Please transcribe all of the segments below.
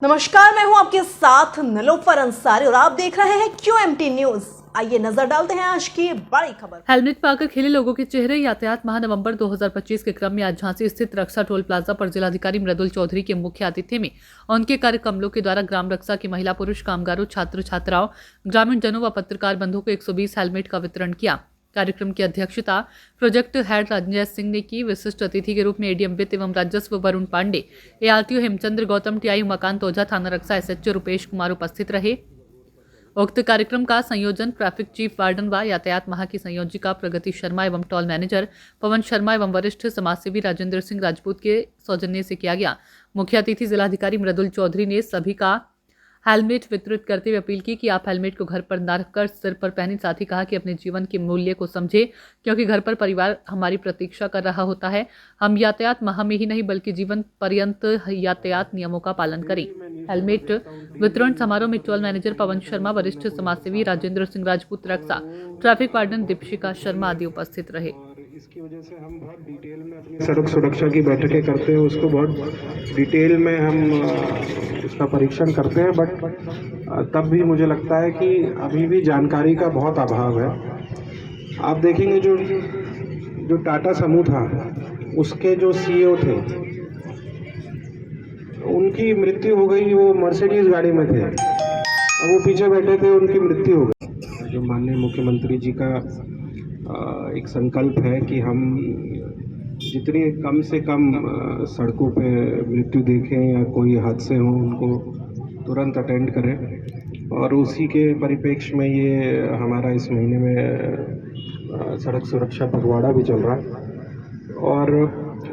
नमस्कार, मैं हूं आपके साथ नीलोफर अंसारी और आप देख रहे हैं QMT न्यूज। आइए नजर डालते हैं आज की बड़ी खबर। हेलमेट पाकर खिले लोगों के चेहरे। यातायात माह नवंबर 2025 के क्रम में आज झांसी स्थित रक्षा टोल प्लाजा पर जिलाधिकारी मृदुल चौधरी के मुख्य आतिथ्य में उनके कार्यकमलों के द्वारा ग्राम रक्षा के महिला पुरुष कामगारों, छात्र छात्राओं, ग्रामीण जनों व पत्रकार बंधुओं को 120 हेलमेट का वितरण किया। कार्यक्रम की अध्यक्षता प्रोजेक्ट हेड रंजय सिंह ने की। विशिष्ट अतिथि के रूप में एडीएम वित्त एवं राजस्व वरुण पांडे, ARTO हेमचंद्र गौतम, TI उमाकांत ओझा, थाना रक्षा SHO रुपेश कुमार उपस्थित रहे। उक्त कार्यक्रम का संयोजन ट्रैफिक चीफ वार्डन व यातायात माह की संयोजिका प्रगति शर्मा एवं टोल मैनेजर पवन शर्मा एवं वरिष्ठ समाजसेवी राजेंद्र सिंह राजपूत के सौजन्य से किया गया। मुख्य अतिथि जिलाधिकारी मृदुल चौधरी ने सभी का हेलमेट वितरित करते हुए अपील की कि आप हेलमेट को घर पर न रखकर सिर पर पहने। साथ ही कहा कि अपने जीवन के मूल्य को समझे, क्योंकि घर पर परिवार हमारी प्रतीक्षा कर रहा होता है। हम यातायात माह में ही नहीं बल्कि जीवन पर्यंत यातायात नियमों का पालन करें। हेलमेट वितरण समारोह में टोल मैनेजर पवन शर्मा, वरिष्ठ समाजसेवी राजेंद्र सिंह राजपूत, रक्षा ट्रैफिक वार्डन दीपशिका शर्मा आदि उपस्थित रहे। इसकी वजह से हम बहुत डिटेल में अपनी सड़क सुरक्षा की बैठकें करते हैं, उसको बहुत डिटेल में हम उसका परीक्षण करते हैं, बट तब भी मुझे लगता है कि अभी भी जानकारी का बहुत अभाव है। आप देखेंगे जो टाटा समूह था, उसके जो CEO थे, उनकी मृत्यु हो गई। वो मर्सिडीज गाड़ी में थे, अब वो पीछे बैठे थे, उनकी मृत्यु हो गई। जो माननीय मुख्यमंत्री जी का एक संकल्प है कि हम जितनी कम से कम सड़कों पे मृत्यु देखें या कोई हादसे हों, उनको तुरंत अटेंड करें, और उसी के परिप्रेक्ष्य में ये हमारा इस महीने में सड़क सुरक्षा पखवाड़ा भी चल रहा है। और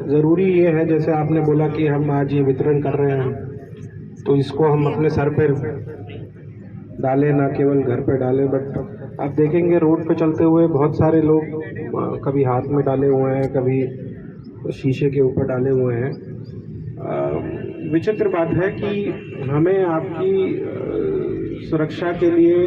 ज़रूरी ये है, जैसे आपने बोला कि हम आज ये वितरण कर रहे हैं, तो इसको हम अपने सर पे डालें, ना केवल घर पे डालें। बट आप देखेंगे रोड पे चलते हुए बहुत सारे लोग कभी हाथ में डाले हुए हैं, कभी शीशे के ऊपर डाले हुए हैं। विचित्र बात है कि हमें आपकी सुरक्षा के लिए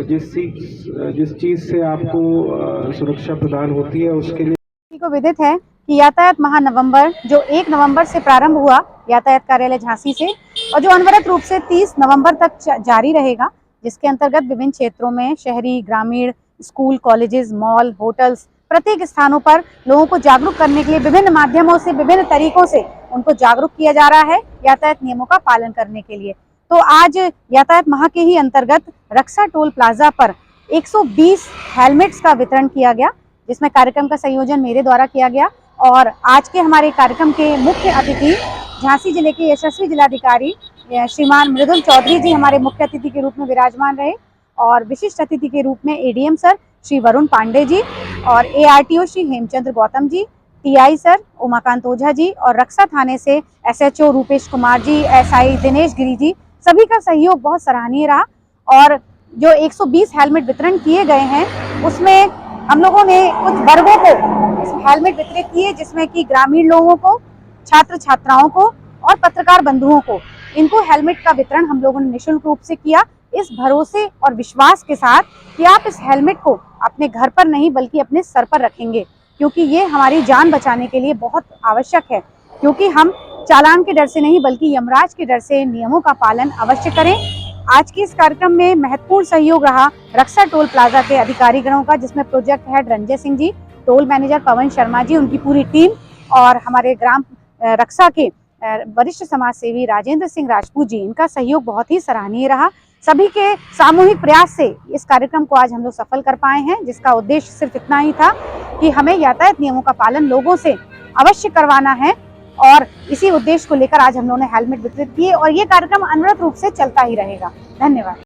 जिस चीज़ से आपको सुरक्षा प्रदान होती है, उसके लिए को विदित है कि यातायात माह नवंबर जो 1 नवंबर से प्रारंभ हुआ यातायात कार्यालय झांसी से, और जो अनवरत रूप से 30 नवंबर तक जारी रहेगा, जिसके अंतर्गत विभिन्न क्षेत्रों में शहरी, ग्रामीण, स्कूल, कॉलेजेस, मॉल, होटल्स, प्रत्येक स्थानों पर लोगों को जागरूक करने के लिए विभिन्न माध्यमों से, विभिन्न तरीकों से उनको जागरूक किया जा रहा है यातायात नियमों का पालन करने के लिए। तो आज यातायात माह के ही अंतर्गत रक्षा टोल प्लाजा पर 120 हेलमेट्स का वितरण किया गया, जिसमें कार्यक्रम का संयोजन मेरे द्वारा किया गया। और आज के हमारे कार्यक्रम के मुख्य अतिथि झांसी जिले के यशस्वी जिलाधिकारी श्रीमान मृदुल चौधरी जी हमारे मुख्य अतिथि के रूप में विराजमान रहे, और विशिष्ट अतिथि के रूप में ADM सर श्री वरुण पांडे जी, और ARTO Shri Hemchandra Gautam ji, TI sir Umakant Ojha ji, और रक्षा थाने से SHO रुपेश कुमार जी, SI दिनेश गिरी जी, सभी का सहयोग बहुत सराहनीय रहा। और जो 120 हेलमेट वितरण किए गए हैं, उसमें हम लोगों ने कुछ वर्गों को हेलमेट वितरित किए, जिसमें कि ग्रामीण लोगों को, छात्र छात्राओं को और पत्रकार बंधुओं को इनको हेलमेट का वितरण हम लोगों ने निःशुल्क रूप से किया, इस भरोसे और विश्वास के साथ कि आप इस हेलमेट को अपने घर पर नहीं बल्कि अपने सर पर रखेंगे, क्योंकि ये हमारी जान बचाने के लिए बहुत आवश्यक है। क्योंकि हम चालान के डर से नहीं बल्कि यमराज के डर से नियमों का पालन अवश्य करें। आज के इस कार्यक्रम में महत्वपूर्ण सहयोग रहा रक्षा टोल प्लाजा के अधिकारीगणों का, जिसमें project head Ranjay Singh ji, toll manager Pawan Sharma ji, उनकी पूरी टीम, और हमारे ग्राम रक्षा के वरिष्ठ समाज सेवी राजेंद्र सिंह राजपूत जी, इनका सहयोग बहुत ही सराहनीय रहा। सभी के सामूहिक प्रयास से इस कार्यक्रम को आज हम लोग सफल कर पाए हैं, जिसका उद्देश्य सिर्फ इतना ही था कि हमें यातायात नियमों का पालन लोगों से अवश्य करवाना है, और इसी उद्देश्य को लेकर आज हम लोगों ने हेलमेट वितरित किए, और ये कार्यक्रम अनवरत रूप से चलता ही रहेगा। धन्यवाद।